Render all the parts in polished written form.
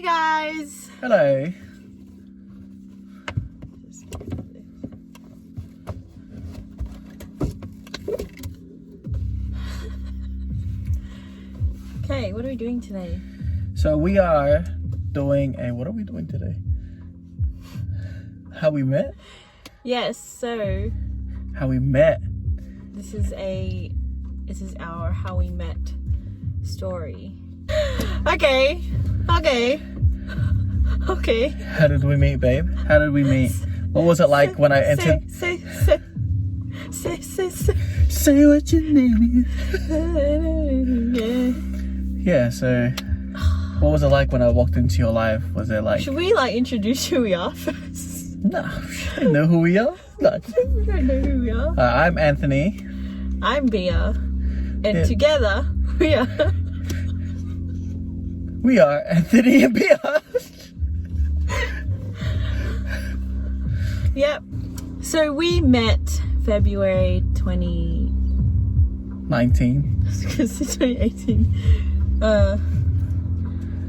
guys. Hello. Okay, what are we doing today? So we are doing a, what are we doing today? How we met? Yes, so How we met. this is our how we met story. Okay. How did we meet, babe? How did we meet? What was it like when I entered? Say. Say what your name is. Yeah, so what was it like when I walked into your life? Was it like... Should we introduce who we are first? Nah, I know who we are. Like, We don't know who we are. I'm Anthony. I'm Bea. And Yeah. together we are... We are Anthony and Bea. Yep. So we met February 19. Because it's 2018.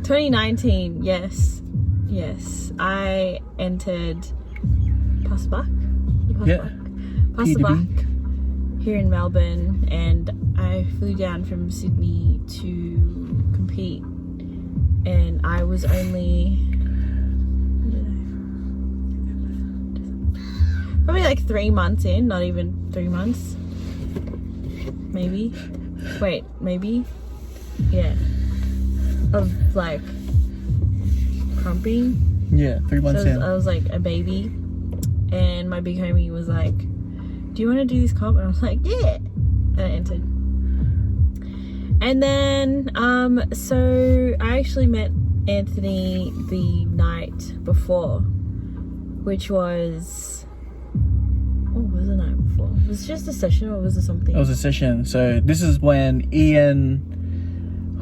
2019, yes. I entered Passerbach here in Melbourne, and I flew down from Sydney to compete, and I was only probably like 3 months in, not even 3 months. Maybe. Yeah. Of like crumping. Yeah, 3 months So in. I was like a baby, and my big homie was like, "Do you want to do this comp?" And I was like, "Yeah." And I entered. And then, so I actually met Anthony the night before, which was, what was the night before? Was it just a session, or was it something? It was a session. So this is when Ian,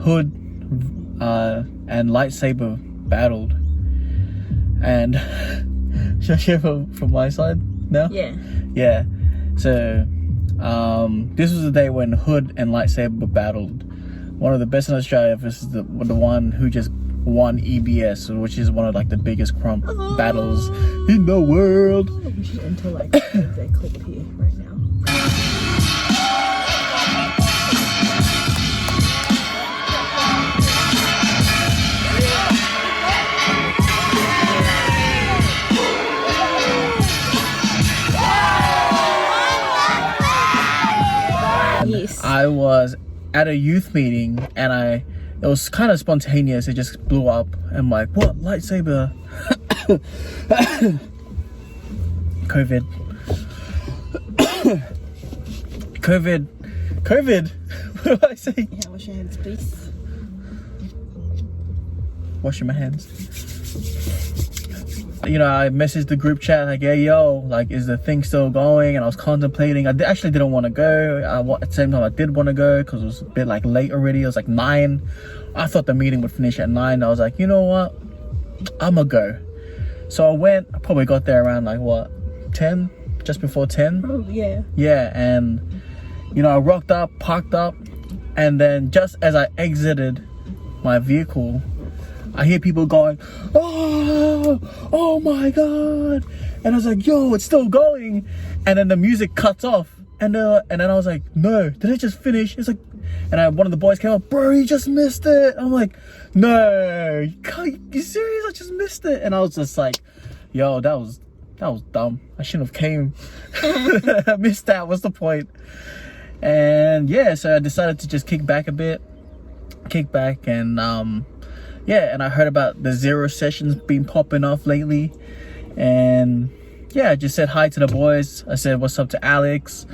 Hood, and Lightsaber battled. And should I share from my side now? Yeah. Yeah. So this was the day when Hood and Lightsaber battled. One of the best in Australia versus the one who just won EBS, which is one of like the biggest crump battles in the world. We should enter like their clip here right now. Yes. I was at a youth meeting and it was kind of spontaneous. It just blew up. I'm like, what? Lightsaber? COVID. What do I say? Yeah, wash your hands, please. Washing my hands. You know, I messaged the group chat like, hey, yo, like, is the thing still going? And I was contemplating. I actually didn't want to go. At the same time, I did want to go because it was a bit like late already. It was like 9. I thought the meeting would finish at 9. I was like, you know what? I'm going to go. So I went. I probably got there around like, what, 10? Just before 10? Oh, yeah. Yeah, and, you know, I rocked up, parked up. And then just as I exited my vehicle, I hear people going, oh my God. And I was like, yo, it's still going. And then the music cuts off. And then I was like, no, did it just finish? It's like, and one of the boys came up, bro, you just missed it. I'm like, no, you serious? I just missed it. And I was just like, yo, that was dumb. I shouldn't have came. I missed that. What's the point? And yeah, so I decided to just kick back and yeah, and I heard about the 0 sessions been popping off lately. And yeah, I just said hi to the boys. I said, what's up to Alex?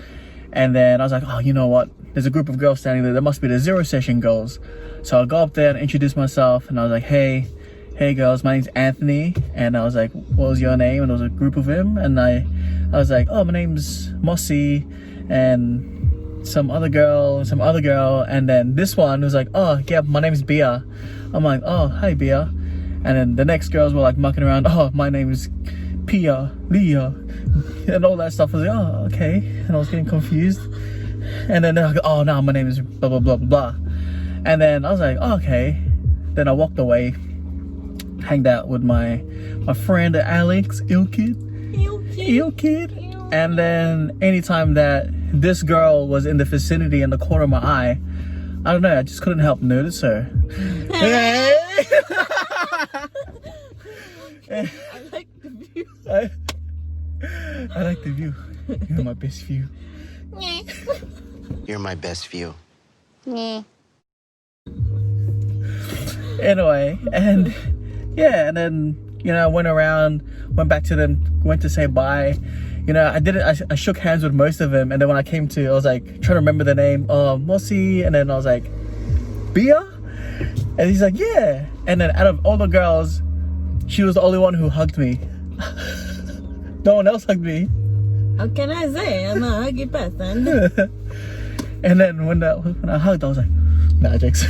And then I was like, oh, you know what? There's a group of girls standing there. There must be the 0 session girls. So I go up there and introduce myself. And I was like, hey girls, my name's Anthony. And I was like, what was your name? And there was a group of them. And I was like, oh, my name's Mossy. And some other girl. And then this one was like, oh, yeah, my name's Bea. I'm like, oh, hi, Bea. And then the next girls were like mucking around. Oh, my name is Pia, Leah, and all that stuff. I was like, oh, okay. And I was getting confused. And then they're like, oh, no, my name is blah, blah, blah, blah, blah. And then I was like, oh, okay. Then I walked away. hanged out with my friend Alex, ill kid. And then anytime that this girl was in the vicinity in the corner of my eye, I don't know, I just couldn't help notice her. I like the view. I like the view. You're my best view. You're my best view. Anyway, and yeah, and then, you know, I went around, went back to them, went to say bye. You know, I shook hands with most of them, and then when I came to, I was like, trying to remember the name, Mossy, and then I was like, Bia? And he's like, yeah. And then out of all the girls, she was the only one who hugged me. No one else hugged me. How can I say? I'm a huggy person. And then when I hugged, I was like, Magics.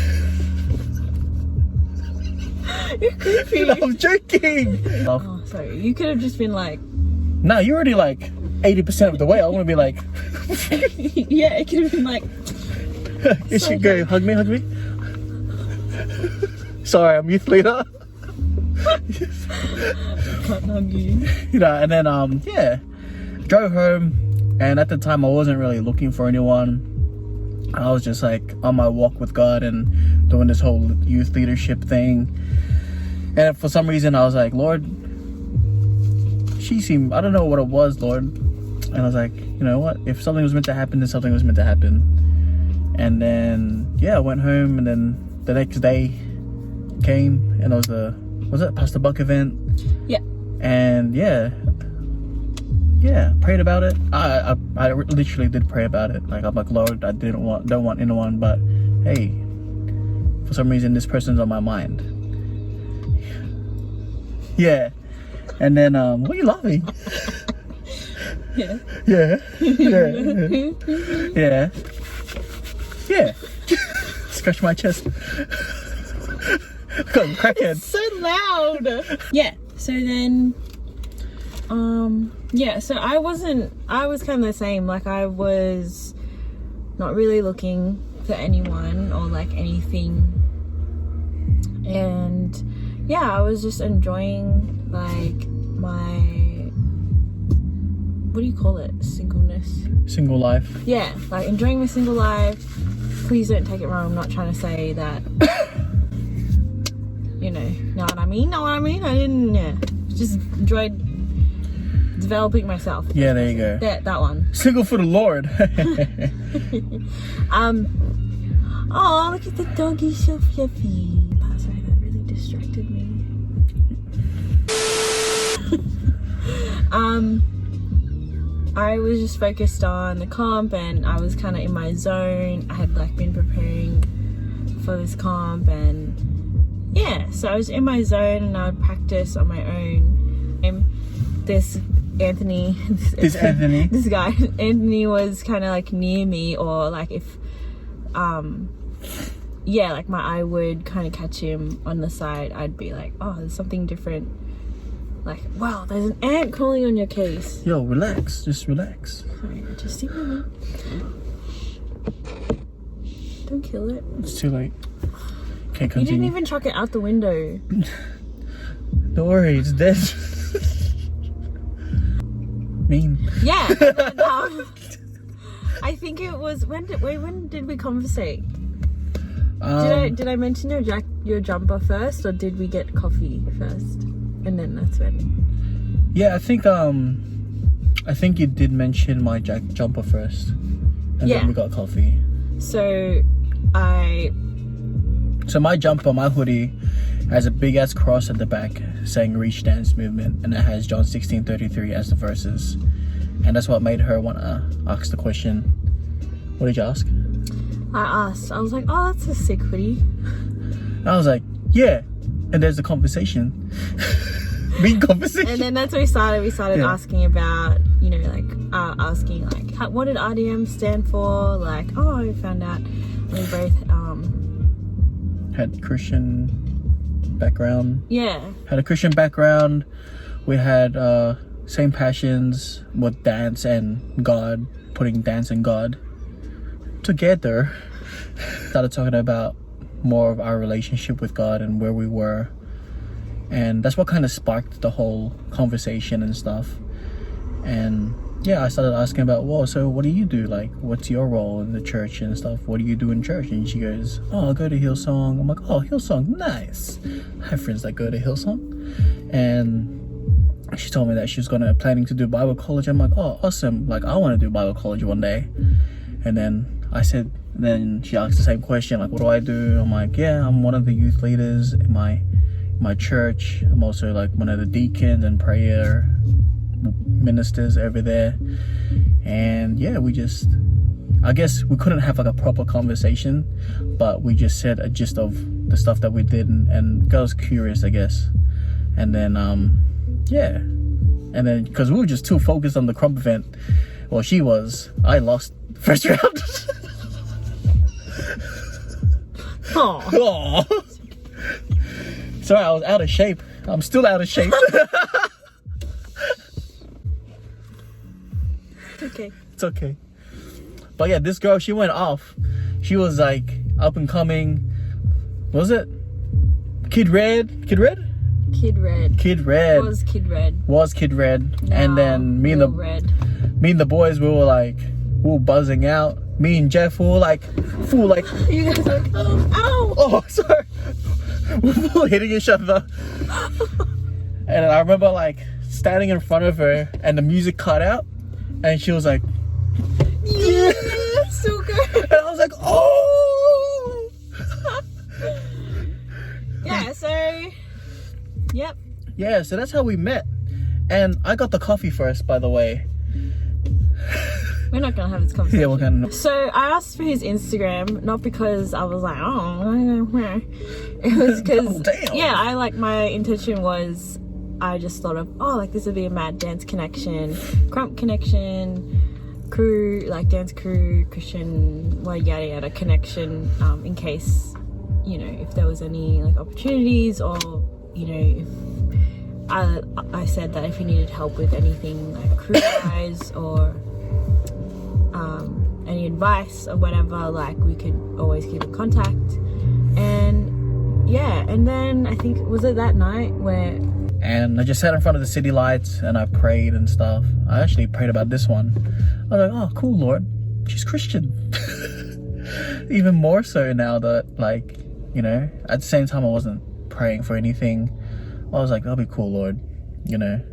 You're creepy. I'm joking. Oh, sorry. You could have just been like... Nah, you're already like 80% of the way. I want to be like... Yeah, it could have been like... You should go, hug me. Sorry, I'm youth leader. Can't hug you. You know, and then, yeah. Drove home, and at the time I wasn't really looking for anyone. I was just like on my walk with God and doing this whole youth leadership thing. And for some reason I was like, Lord, she seemed, I don't know what it was, Lord. And I was like, you know what? If something was meant to happen, then something was meant to happen. And then, yeah, I went home, and then the next day came, and it was it Pastor Buck event? Yeah. And yeah, prayed about it. I literally did pray about it. Like, I'm like, Lord, I don't want anyone, but hey, for some reason this person's on my mind. Yeah. And then what are you laughing? Yeah. Scratch my chest. Got crackhead. So loud. Yeah. So then yeah, so I was kind of the same. Like, I was not really looking for anyone or like anything, and yeah, I was just enjoying like my, what do you call it, Single life. Yeah, like enjoying my single life. Please don't take it wrong, I'm not trying to say that you know what I mean. I didn't, just enjoyed developing myself. Yeah, there you go. That one. Single for the Lord. Oh, look at the doggy, so fluffy. Oh, sorry, that really distracted me. I was just focused on the comp, and I was kind of in my zone. I had like been preparing for this comp, and yeah, so I was in my zone, and I would practice on my own. This Anthony, this guy, Anthony was kind of like near me, or like if, yeah, like my eye would kind of catch him on the side, I'd be like, oh, there's something different. Like, wow, there's an ant crawling on your case. Yo, relax, just relax. Sorry, just take my Don't kill it. It's too late. Okay, continue. You didn't even chuck it out the window. Don't worry, it's dead. Mean. Yeah. I think it was when did we conversate? Did I mention your jumper first, or did we get coffee first, and then that's when? Yeah, I think you did mention my jumper first, and then we got coffee. So my jumper, my hoodie, has a big ass cross at the back saying "Reach Dance Movement," and it has John 16:33 as the verses, and that's what made her want to ask the question. What did you ask? I was like, oh, that's a sick hoodie. And I was like, yeah, and there's a conversation. Big conversation. And then that's what we started asking about, you know, like asking like, what did RDM stand for? Like, oh, I found out we both had Christian background. Yeah. Had a Christian background. We had same passions with dance and God, putting dance and God together. Started talking about more of our relationship with God and where we were. And that's what kind of sparked the whole conversation and stuff. And yeah, I started asking about, well, so what do you do? Like, what's your role in the church and stuff? What do you do in church? And she goes, oh, I go to Hillsong. I'm like, oh, Hillsong, nice. I have friends that go to Hillsong. And she told me that she was planning to do Bible college. I'm like, oh, awesome. Like, I want to do Bible college one day. And then she asked the same question, like, what do I do? I'm like, yeah, I'm one of the youth leaders in my church. I'm also like one of the deacons and prayer ministers over there. And yeah, I guess we couldn't have like a proper conversation, but we just said a gist of the stuff that we did, and girls curious, I guess. And then yeah, and then because we were just too focused on the crump event, well, I lost the first round. Oh, sorry, I was out of shape. I'm still out of shape. okay. It's okay. But yeah, this girl, she went off. She was like up and coming. What was it? Kid Red? Kid Red. Was Kid Red. Now, and then me and the boys, we were buzzing out. Me and Jeff were like, You guys were like, ow! oh, sorry. We were hitting each other. And I remember like standing in front of her and the music cut out. And she was like, yeah, so good. And I was like, oh! Yeah, so, yep. Yeah, so that's how we met. And I got the coffee first, by the way. We're not gonna have this conversation. Yeah, we're gonna. So I asked for his Instagram, not because I was like, oh, it was because, oh, my intention was, I just thought of, this would be a mad dance connection, crump connection, crew, like dance crew, Christian, yada yada connection, in case, if there was any like opportunities, or, if I said that if you needed help with anything like crew wise or any advice or whatever, like we could always keep in contact. And yeah, and then I think, was it that night where, and I just sat in front of the city lights and I prayed and stuff. I actually prayed about this one. I was like, oh, cool, Lord, she's Christian. Even more so now that, at the same time I wasn't praying for anything. I was like, that'll be cool, Lord. Even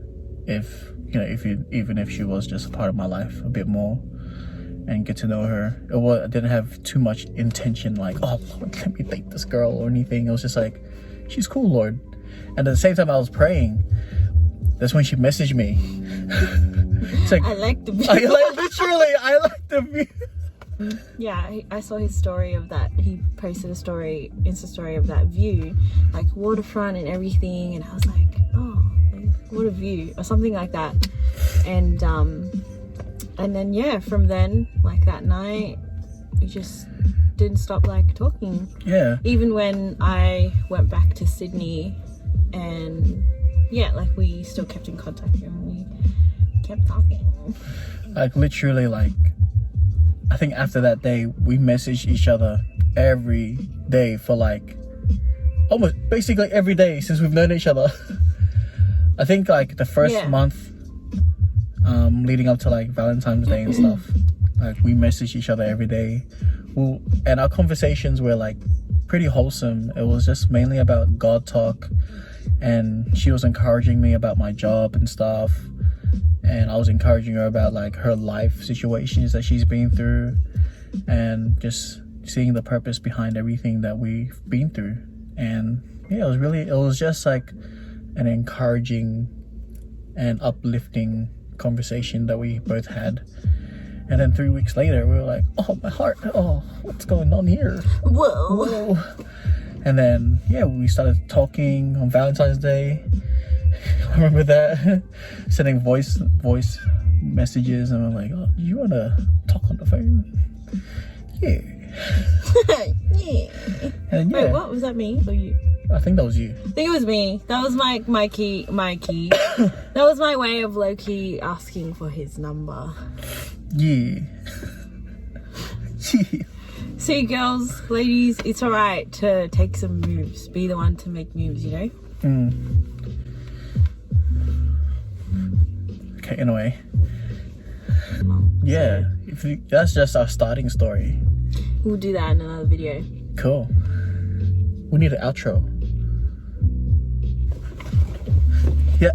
if she was just a part of my life a bit more and get to know her. I didn't have too much intention, like, oh, Lord, let me date this girl or anything. It was just like, she's cool, Lord. And at the same time I was praying, that's when she messaged me. It's like, I like the view. I like the view. Yeah, I saw his story of that. He posted a Insta story of that view, like waterfront and everything, and I was like, oh, what a view, or something like that. And then yeah, from then, like that night, we just didn't stop talking. Yeah. Even when I went back to Sydney, and yeah, we still kept in contact and we kept talking. Literally, I think after that day, we messaged each other every day for almost basically every day since we've known each other. I think the first month, leading up to Valentine's Day and stuff, we messaged each other every day. And our conversations were pretty wholesome. It was just mainly about God talk, and she was encouraging me about my job and stuff, and I was encouraging her about her life situations that she's been through, and just seeing the purpose behind everything that we've been through. And yeah, it was just an encouraging and uplifting conversation that we both had. And then 3 weeks later, we were like, oh, my heart, oh, what's going on here? Whoa. And then, yeah, we started talking on Valentine's Day. I remember that. Sending voice messages, and I'm like, oh, do you want to talk on the phone? Yeah. Yeah. And yeah. Wait, what? Was that me or you? I think that was you. I think it was me. That was my key. That was my way of low-key asking for his number. Yeah. See, girls, ladies, it's alright to take some moves. Be the one to make moves, you know? Okay, in a way. Yeah, that's just our starting story. We'll do that in another video. Cool. We need an outro. Yeah.